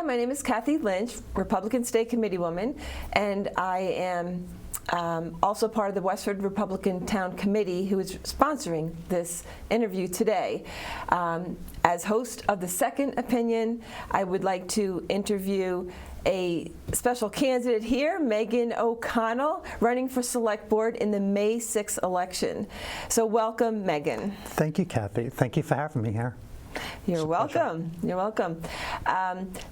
Hi, my name is Kathy Lynch, Republican State Committeewoman, and I am also part of the Westford Republican Town Committee, who is sponsoring this interview today. As host of the Second Opinion, I would like to interview a special candidate here, Meghan O'Connell, running for Select Board in the May 6th election. So welcome, Meghan. Thank you, Kathy. Thank you for having me here. You're welcome. You're welcome.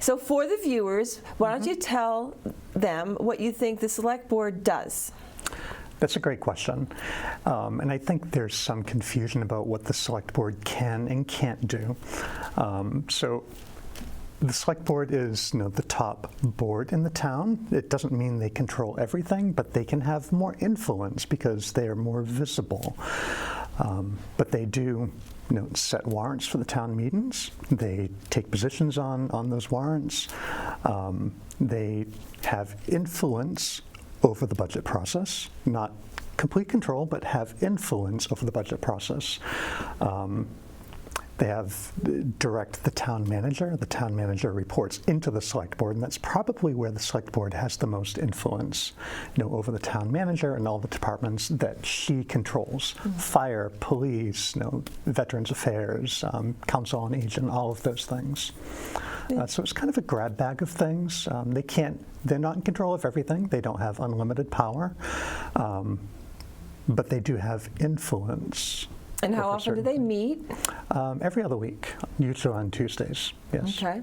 So for the viewers, why don't you tell them what you think the Select Board does? That's a great question. And I think there's some confusion about what the Select Board can and can't do. So the Select Board is, the top board in the town. It doesn't mean they control everything, but they can have more influence because they are more visible. But they do set warrants for the town meetings. They take positions on those warrants. They have influence over the budget process, not complete control, but have influence over the budget process. They have direct the town manager. The town manager reports into the Select Board, and that's probably where the Select Board has the most influence, over the town manager and all the departments that she controls. Fire, police, Veterans Affairs, Council on Aging, all of those things. So it's kind of a grab bag of things. They're not in control of everything. They don't have unlimited power, but they do have influence. And how often do they meet? Every other week, usually on Tuesdays, yes. Okay.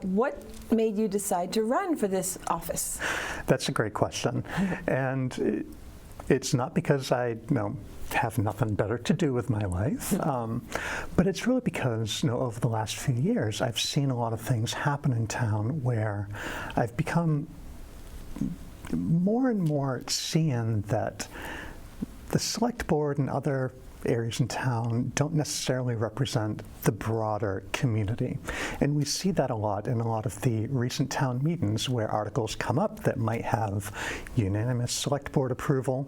What made you decide to run for this office? That's a great question. And it's not because I have nothing better to do with my life, but it's really because over the last few years, I've seen a lot of things happen in town where I've become more and more seeing that the Select Board and other areas in town don't necessarily represent the broader community. And we see that a lot in a lot of the recent town meetings where articles come up that might have unanimous Select Board approval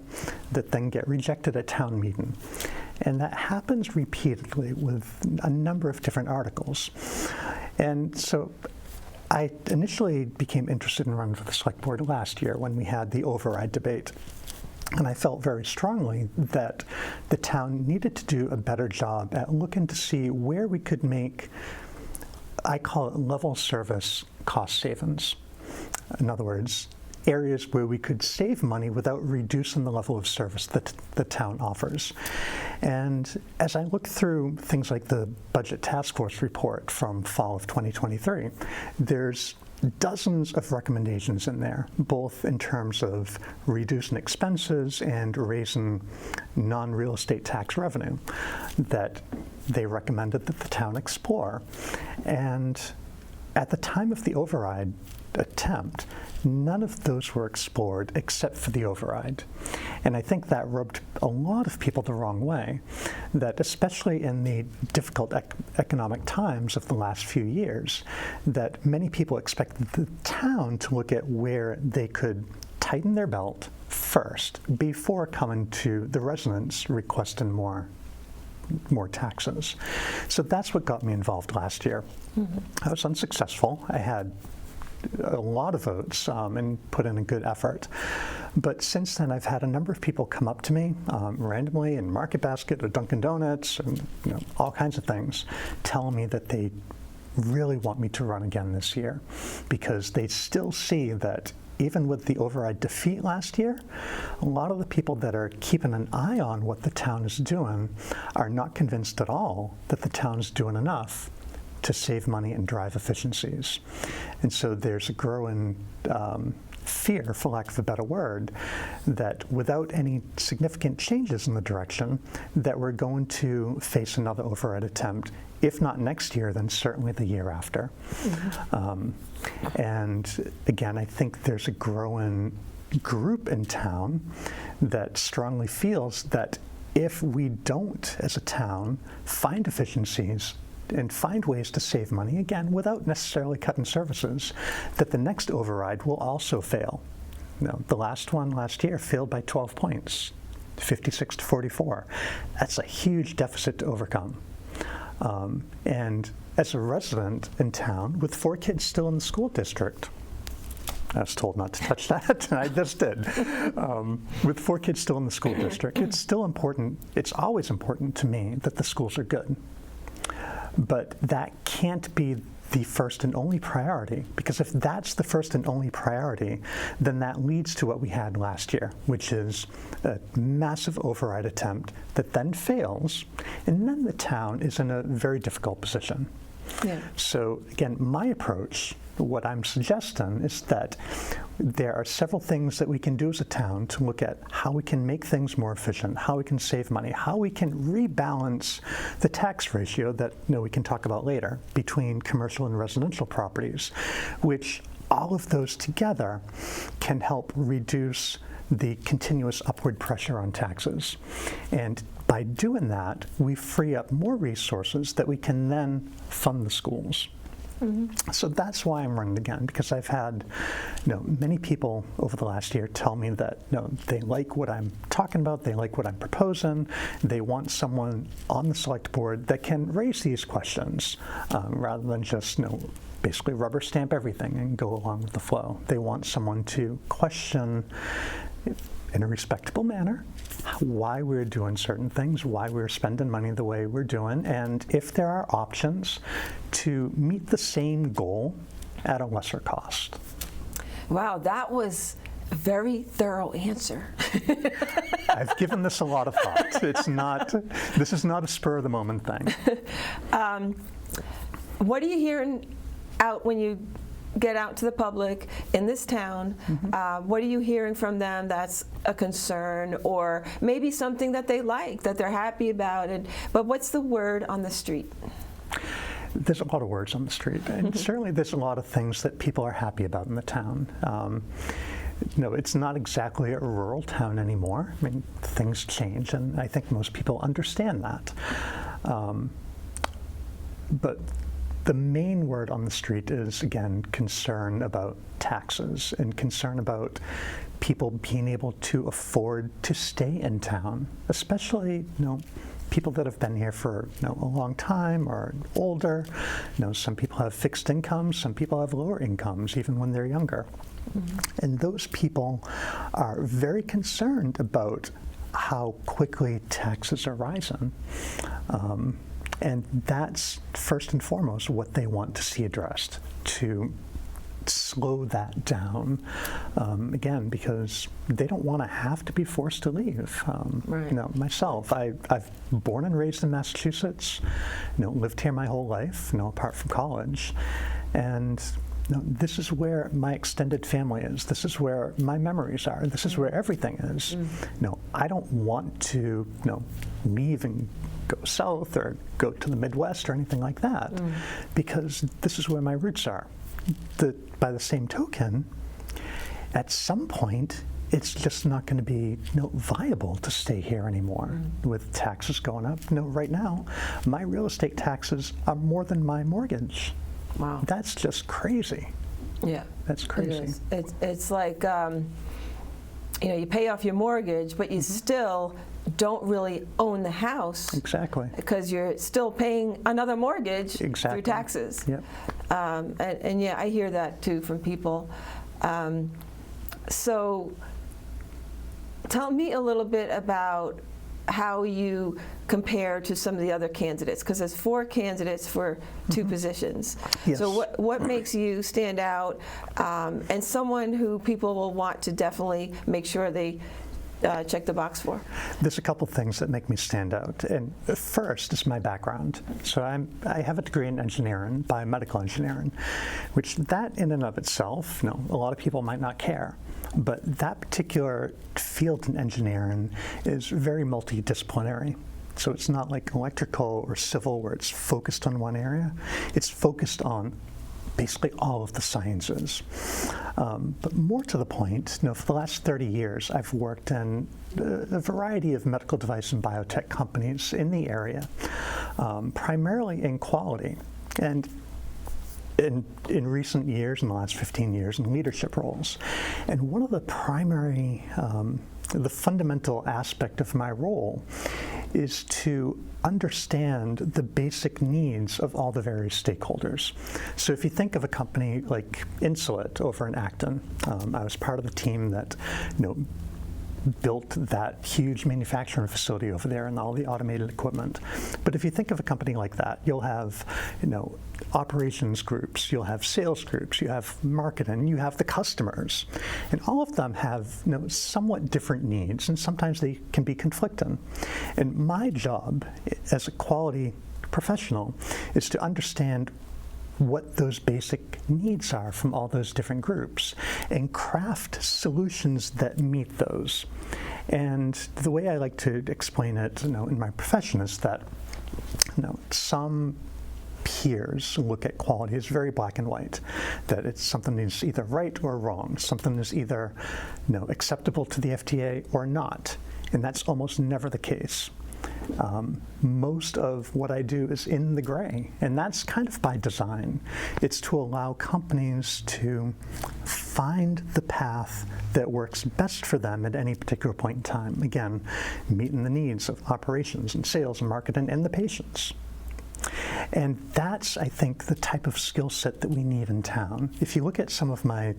that then get rejected at town meeting. And that happens repeatedly with a number of different articles. And so I initially became interested in running for the Select Board last year when we had the override debate. And I felt very strongly that the town needed to do a better job at looking to see where we could make, I call it level service cost savings. In other words, areas where we could save money without reducing the level of service that the town offers. And as I look through things like the Budget Task Force report from fall of 2023, there's dozens of recommendations in there, both in terms of reducing expenses and raising non-real estate tax revenue that they recommended that the town explore. And at the time of the override attempt, none of those were explored except for the override. And I think that rubbed a lot of people the wrong way, that especially in the difficult economic times of the last few years, that many people expected the town to look at where they could tighten their belt first before coming to the residents requesting more taxes. So that's what got me involved last year. I was unsuccessful. I had a lot of votes and put in a good effort. But since then, I've had a number of people come up to me randomly in Market Basket or Dunkin' Donuts and all kinds of things, telling me that they really want me to run again this year because they still see that even with the override defeat last year, a lot of the people that are keeping an eye on what the town is doing are not convinced at all that the town's doing enough to save money and drive efficiencies. And so there's a growing fear, for lack of a better word, that without any significant changes in the direction, that we're going to face another override attempt, if not next year, then certainly the year after. And again, I think there's a growing group in town that strongly feels that if we don't, as a town, find efficiencies and find ways to save money, again, without necessarily cutting services, that the next override will also fail. The last one last year failed by 12 points, 56 to 44. That's a huge deficit to overcome. And as a resident in town with 4 kids still in the school district, I was told not to touch that, and I just did. With 4 kids still in the school district, it's still important, it's always important to me that the schools are good. But that can't be the first and only priority, because if that's the first and only priority, then that leads to what we had last year, which is a massive override attempt that then fails, and then the town is in a very difficult position. Yeah. So again, my approach, what I'm suggesting is that there are several things that we can do as a town to look at how we can make things more efficient, how we can save money, how we can rebalance the tax ratio that we can talk about later between commercial and residential properties, which all of those together can help reduce the continuous upward pressure on taxes. And by doing that, we free up more resources that we can then fund the schools. Mm-hmm. So that's why I'm running again, because I've had many people over the last year tell me that they like what I'm talking about, they like what I'm proposing, they want someone on the select board that can raise these questions rather than just basically rubber stamp everything and go along with the flow. They want someone to question in a respectable manner why we're doing certain things, why we're spending money the way we're doing, and if there are options to meet the same goal at a lesser cost. Wow, that was a very thorough answer. I've given this a lot of thought. This is not a spur of the moment thing. What are you hearing out when you get out to the public in this town? Mm-hmm. What are you hearing from them that's a concern, or maybe something that they like, that they're happy about? But what's the word on the street? There's a lot of words on the street, and certainly there's a lot of things that people are happy about in the town. It's not exactly a rural town anymore. I mean, things change, and I think most people understand that. But the main word on the street is, again, concern about taxes and concern about people being able to afford to stay in town, especially, people that have been here for a long time or older. Some people have fixed incomes, some people have lower incomes, even when they're younger. Mm-hmm. And those people are very concerned about how quickly taxes are rising. And that's first and foremost what they want to see addressed, to slow that down, again, because they don't want to have to be forced to leave. Right. Myself, I've born and raised in Massachusetts, lived here my whole life, apart from college, and this is where my extended family is. This is where my memories are. This is where everything is. I don't want to leave and go south or go to the Midwest or anything like that, because this is where my roots are. By the same token, at some point, it's just not going to be viable to stay here anymore with taxes going up. Right now, my real estate taxes are more than my mortgage. Wow. That's just crazy. Yeah. That's crazy. It's like, you pay off your mortgage, but you still don't really own the house. Exactly. Because you're still paying another mortgage through taxes. Yep. And yeah, I hear that too from people. So tell me a little bit about how you compare to some of the other candidates, because there's 4 candidates for 2 positions. Yes. So what makes you stand out, and someone who people will want to definitely make sure they check the box for? There's a couple things that make me stand out. And first is my background. So I have a degree in engineering, biomedical engineering, which that in and of itself, a lot of people might not care. But that particular field in engineering is very multidisciplinary. So it's not like electrical or civil where it's focused on one area. It's focused on basically all of the sciences. But more to the point, for the last 30 years, I've worked in a variety of medical device and biotech companies in the area, primarily in quality. And in recent years, in the last 15 years, in leadership roles. And one of the primary, the fundamental aspect of my role is to understand the basic needs of all the various stakeholders. So if you think of a company like Insulet over in Acton, I was part of the team that built that huge manufacturing facility over there and all the automated equipment. But if you think of a company like that, you'll have, operations groups, you'll have sales groups, you have marketing, you have the customers. And all of them have, somewhat different needs, and sometimes they can be conflicting. And my job as a quality professional is to understand what those basic needs are from all those different groups and craft solutions that meet those. And the way I like to explain it, in my profession is that, some peers look at quality as very black and white, that it's something is either right or wrong, something is either, acceptable to the FDA or not, and that's almost never the case. Most of what I do is in the gray, and that's kind of by design. It's to allow companies to find the path that works best for them at any particular point in time. Again, meeting the needs of operations and sales and marketing and the patients. And that's, I think, the type of skill set that we need in town. If you look at some of my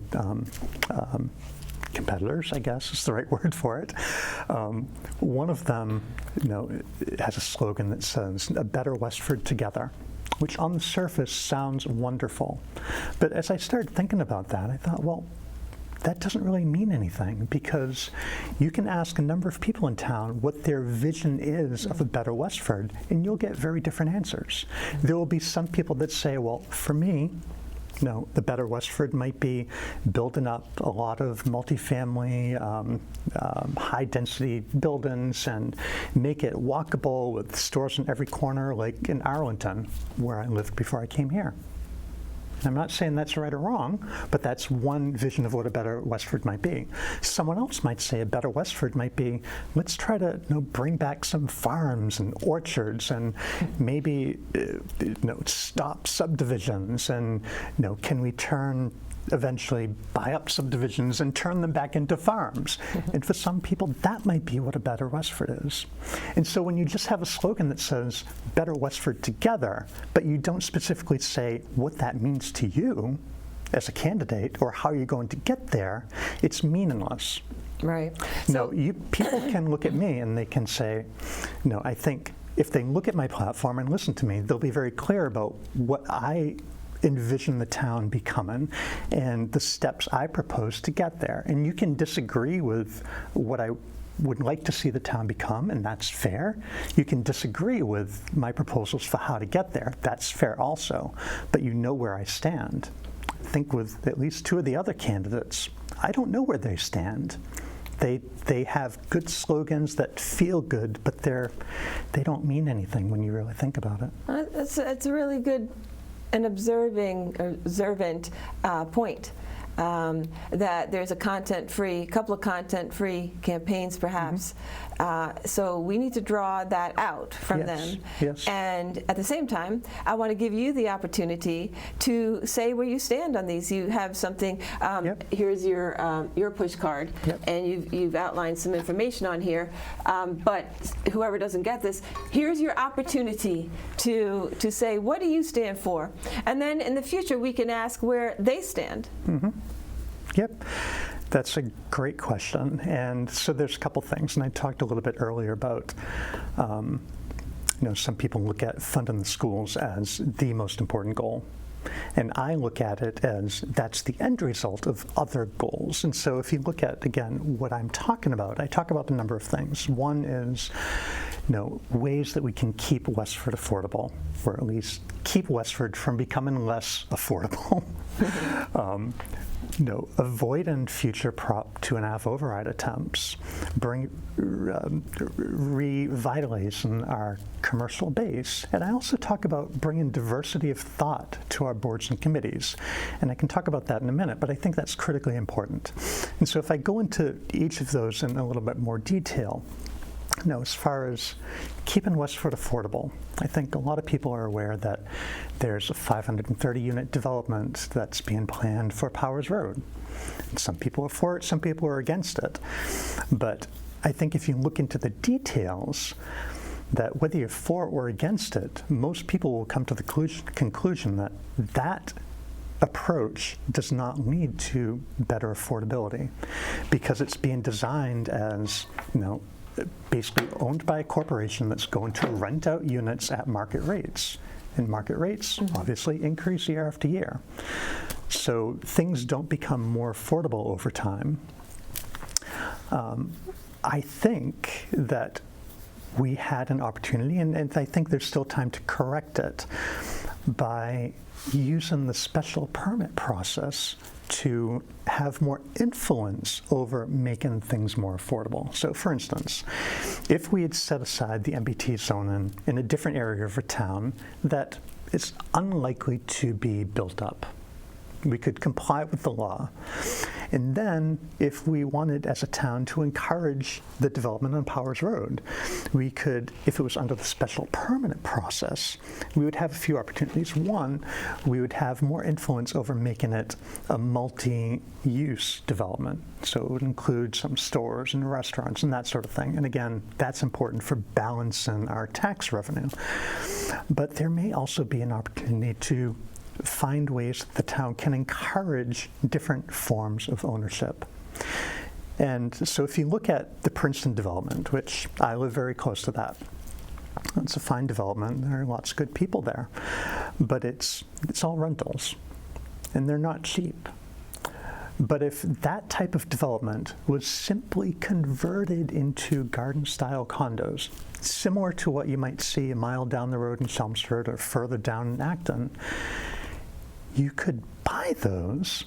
competitors, I guess is the right word for it. One of them, has a slogan that says, "A better Westford together," which on the surface sounds wonderful. But as I started thinking about that, I thought, well, that doesn't really mean anything, because you can ask a number of people in town what their vision is of a better Westford, and you'll get very different answers. There will be some people that say, well, for me, the better Westford might be building up a lot of multifamily, high-density buildings and make it walkable with stores in every corner, like in Arlington, where I lived before I came here. I'm not saying that's right or wrong, but that's one vision of what a better Westford might be. Someone else might say a better Westford might be, let's try to bring back some farms and orchards and maybe stop subdivisions, and can we eventually buy up subdivisions and turn them back into farms. And for some people, that might be what a better Westford is. And so when you just have a slogan that says better Westford together, but you don't specifically say what that means to you as a candidate or how you're going to get there, it's meaningless. Right. People can look at me and they can say, I think if they look at my platform and listen to me, they'll be very clear about what I envision the town becoming and the steps I propose to get there. And you can disagree with what I would like to see the town become, and that's fair. You can disagree with my proposals for how to get there. That's fair also. But you know where I stand. I think with at least two of the other candidates, I don't know where they stand. They have good slogans that feel good, but they don't mean anything when you really think about it. That's a really good and observant point, that there's a couple of content-free campaigns, perhaps. So we need to draw that out from them. Yes. And at the same time, I want to give you the opportunity to say where you stand on these. You have something. Here's your push card, and you've outlined some information on here. But whoever doesn't get this, here's your opportunity to say, what do you stand for? And then in the future, we can ask where they stand. Yep. That's a great question. And so there's a couple things, and I talked a little bit earlier about, some people look at funding the schools as the most important goal. And I look at it as that's the end result of other goals. And so if you look at, again, what I'm talking about, I talk about a number of things. One is, ways that we can keep Westford affordable, or at least keep Westford from becoming less affordable. Avoiding future Prop 2.5 override attempts, revitalizing our commercial base. And I also talk about bringing diversity of thought to our boards and committees. And I can talk about that in a minute, but I think that's critically important. And so if I go into each of those in a little bit more detail, as far as keeping Westford affordable, I think a lot of people are aware that there's a 530-unit development that's being planned for Powers Road. Some people are for it, some people are against it. But I think if you look into the details, that whether you're for or against it, most people will come to the conclusion that that approach does not lead to better affordability because it's being designed as, basically owned by a corporation that's going to rent out units at market rates. And market rates obviously increase year after year. So things don't become more affordable over time. I think that we had an opportunity, and I think there's still time to correct it, by using the special permit process to have more influence over making things more affordable. So for instance, if we had set aside the MBT zone in a different area of a town that is unlikely to be built up, we could comply with the law. And then if we wanted as a town to encourage the development on Powers Road, we could, if it was under the special permit process, we would have a few opportunities. One, we would have more influence over making it a multi-use development. So it would include some stores and restaurants and that sort of thing. And again, that's important for balancing our tax revenue. But there may also be an opportunity to find ways that the town can encourage different forms of ownership. And so if you look at the Princeton development, which I live very close to that, it's a fine development. There are lots of good people there, but it's all rentals, and they're not cheap. But if that type of development was simply converted into garden-style condos, similar to what you might see a mile down the road in Chelmsford or further down in Acton, you could buy those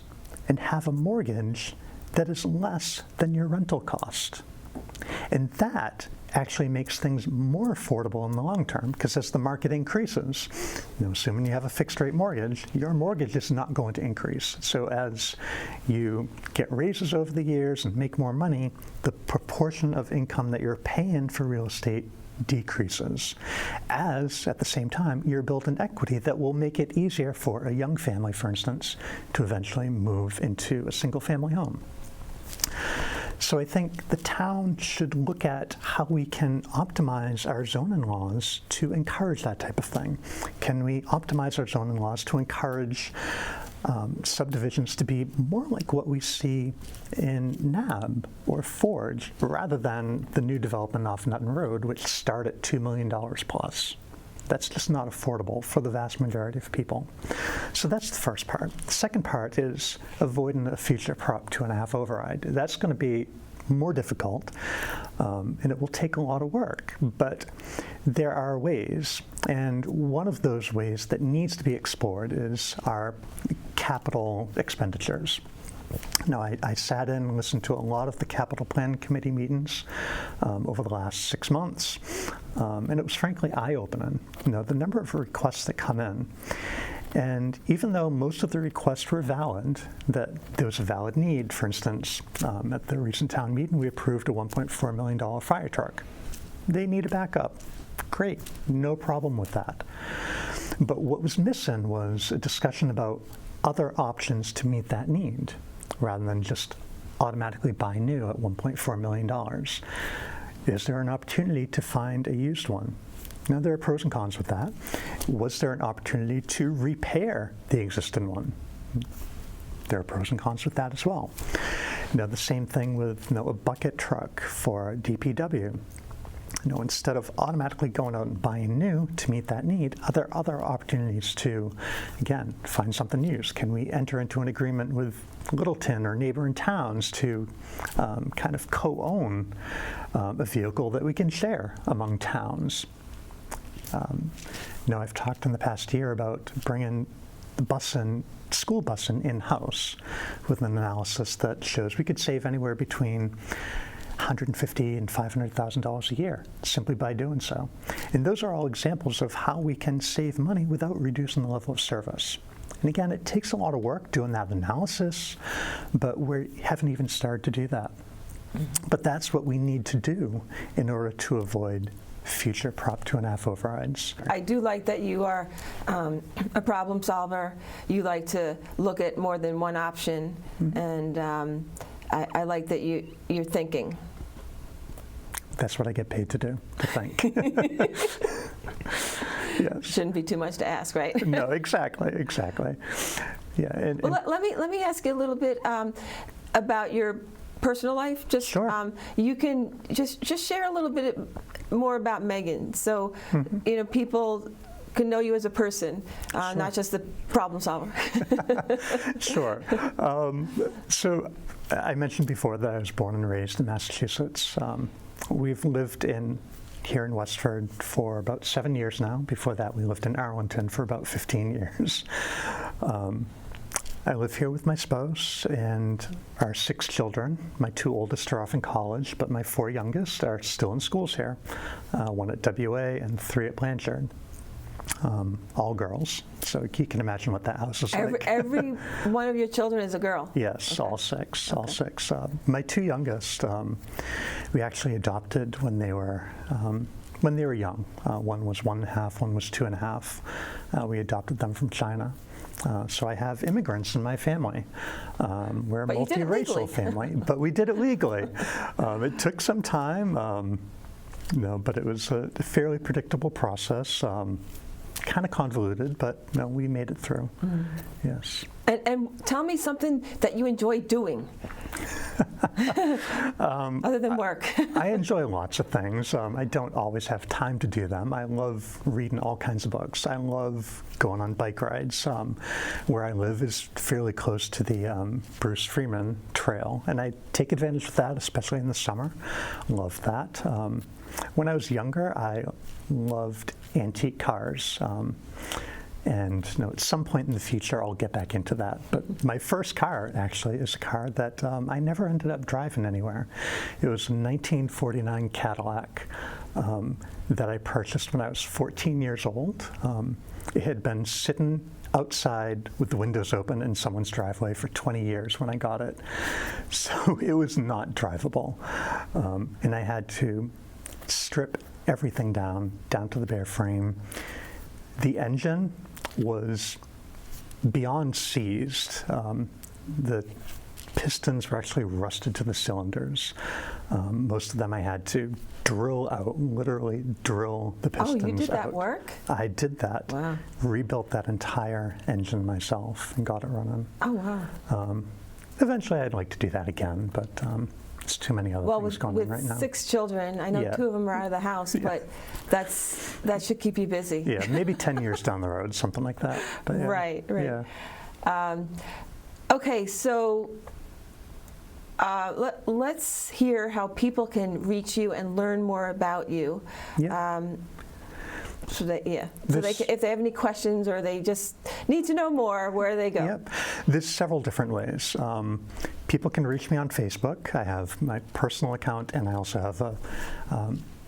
and have a mortgage that is less than your rental cost. And that actually makes things more affordable in the long term, because as the market increases, assuming you have a fixed rate mortgage, your mortgage is not going to increase. So as you get raises over the years and make more money, the proportion of income that you're paying for real estate decreases, as at the same time you're building equity that will make it easier for a young family, for instance, to eventually move into a single family home. So I think the town should look at how we can optimize our zoning laws to encourage that type of thing. Can we optimize our zoning laws to encourage subdivisions to be more like what we see in Nab or Forge, rather than the new development off Nutton Road, which start at $2 million plus? That's just not affordable for the vast majority of people. So that's the first part. The second part is avoiding a future Prop 2.5 override. That's going to be more difficult, and it will take a lot of work, but there are ways, and one of those ways that needs to be explored is our capital expenditures. Now, I sat in and listened to a lot of the capital plan committee meetings over the last 6 months, and it was frankly eye-opening. The number of requests that come in. And even though most of the requests were valid, that there was a valid need, for instance, at the recent town meeting, we approved a $1.4 million fire truck. They need a backup. Great, no problem with that. But what was missing was a discussion about other options to meet that need, rather than just automatically buy new at $1.4 million. Is there an opportunity to find a used one? Now, there are pros and cons with that. Was there an opportunity to repair the existing one? There are pros and cons with that as well. The same thing with a bucket truck for DPW. Instead of automatically going out and buying new to meet that need, are there other opportunities to, again, find something used? Can we enter into an agreement with Littleton or neighboring towns to kind of co-own a vehicle that we can share among towns? I've talked in the past year about bringing the school busing in-house with an analysis that shows we could save anywhere between $150,000 and $500,000 a year simply by doing so. And those are all examples of how we can save money without reducing the level of service. And again, it takes a lot of work doing that analysis, but we haven't even started to do that. But that's what we need to do in order to avoid future Prop 2.5 overrides. I do like that you are a problem solver. You like to look at more than one option, and I like that you're thinking. that's what I get paid to do, to think. Yes. Shouldn't be too much to ask, right? No, exactly. Yeah. Well, let me ask you a little bit about your personal life. Just Sure. You can just share a little bit more about Meghan, so people can know you as a person, Sure. not just the problem solver. Sure. So I mentioned before that I was born and raised in Massachusetts. We've lived here in Westford for about 7 years now. Before that, we lived in Arlington for about 15 years. I live here with my spouse and our 6 children. My 2 oldest are off in college, but my 4 youngest are still in schools here, 1 at WA and 3 at Blanchard. All girls, so you can imagine what that house is like. Every one of your children is a girl? Yes, okay. all 6. Okay. My 2 youngest, we actually adopted when they were young. One was 1.5, one was 2.5. We adopted them from China. So I have immigrants in my family. We're a multiracial family, but we did it legally. It took some time, but it was a fairly predictable process. Kind of convoluted, but no, we made it through. Yes. And tell me something that you enjoy doing, other than work. I enjoy lots of things. I don't always have time to do them. I love reading all kinds of books. I love going on bike rides. Where I live is fairly close to the Bruce Freeman Trail, and I take advantage of that, especially in the summer. Love that. When I was younger, I loved antique cars. And at some point in the future, I'll get back into that. But my first car, actually, is a car that I never ended up driving anywhere. It was a 1949 Cadillac that I purchased when I was 14 years old. It had been sitting outside with the windows open in someone's driveway for 20 years when I got it. So it was not drivable. And I had to strip everything down to the bare frame. The engine was beyond seized. The pistons were actually rusted to the cylinders. Most of them I had to drill out, literally drill the pistons out. Oh, you did that work? I did that. Wow. Rebuilt that entire engine myself and got it running. Oh, wow. Eventually I'd like to do that again, but it's too many other things going on right now. With 6 children, I know Yeah. 2 of them are out of the house, but that should keep you busy. Yeah, maybe 10 years down the road, something like that. But yeah. Right. Yeah. Okay, so let's hear how people can reach you and learn more about you. Yeah. So if they have any questions or they just need to know more, where do they go? Yep. There's several different ways. People can reach me on Facebook. I have my personal account, and I also have a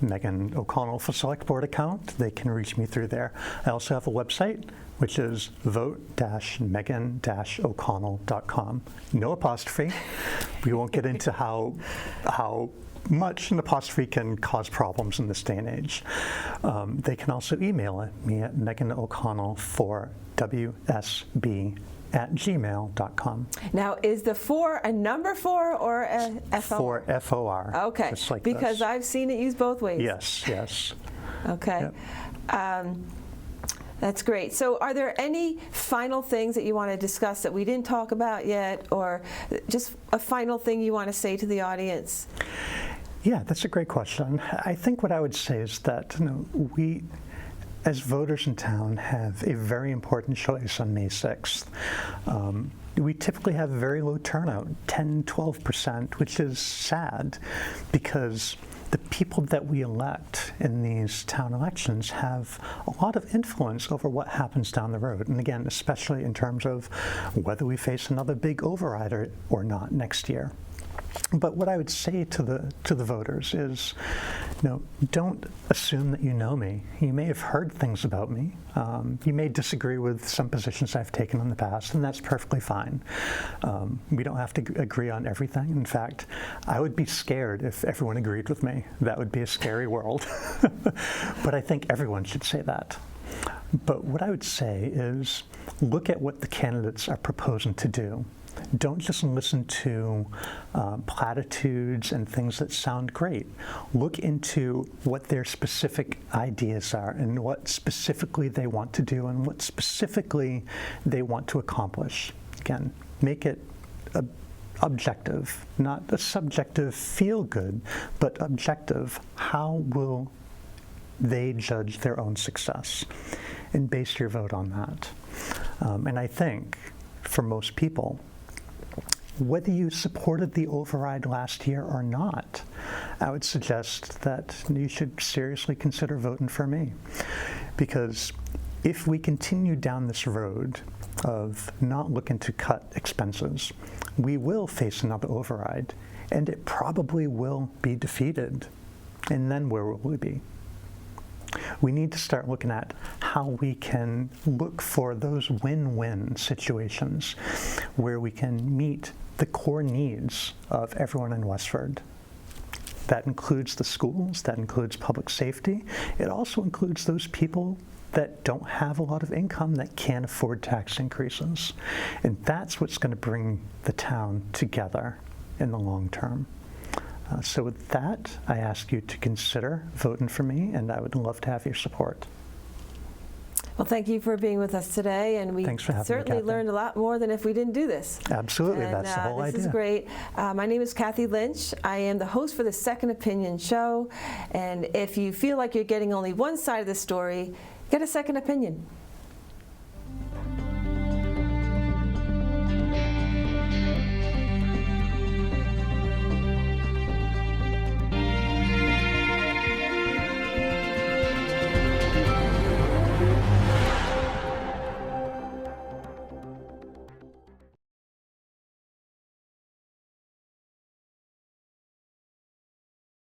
Meghan O'Connell for Select Board account. They can reach me through there. I also have a website, which is vote-megan-o'connell.com. No apostrophe. We won't get into how much an apostrophe can cause problems in this day and age. They can also email me at meganoconnell4wsb@gmail.com. Now, is the 4 a number 4 or a FOR? 4 FOR. Okay, just like because this. I've seen it used both ways. Yes. Okay. Yep. That's great. So are there any final things that you want to discuss that we didn't talk about yet, or just a final thing you want to say to the audience? Yeah, that's a great question. I think what I would say is that we, as voters in town, have a very important choice on May 6th. We typically have a very low turnout, 10-12%, which is sad because the people that we elect in these town elections have a lot of influence over what happens down the road. And again, especially in terms of whether we face another big override or not next year. But what I would say to the voters is, don't assume that you know me. You may have heard things about me. You may disagree with some positions I've taken in the past, and that's perfectly fine. We don't have to agree on everything. In fact, I would be scared if everyone agreed with me. That would be a scary world. But I think everyone should say that. But what I would say is, look at what the candidates are proposing to do. Don't just listen to platitudes and things that sound great. Look into what their specific ideas are and what specifically they want to do and what specifically they want to accomplish. Again, make it objective, not a subjective feel-good, but objective. How will they judge their own success? And base your vote on that. And I think for most people, whether you supported the override last year or not, I would suggest that you should seriously consider voting for me. Because if we continue down this road of not looking to cut expenses, we will face another override, and it probably will be defeated. And then where will we be? We need to start looking at how we can look for those win-win situations where we can meet the core needs of everyone in Westford. That includes the schools, that includes public safety. It also includes those people that don't have a lot of income that can't afford tax increases. And that's what's going to bring the town together in the long term. So with that, I ask you to consider voting for me, and I would love to have your support. Well, thank you for being with us today, and we Thanks for having me, certainly Kathy. learned a lot more than if we didn't do this. Absolutely, And, that's the whole idea. This is great. My name is Kathy Lynch. I am the host for the Second Opinion show, and if you feel like you're getting only one side of the story, get a second opinion.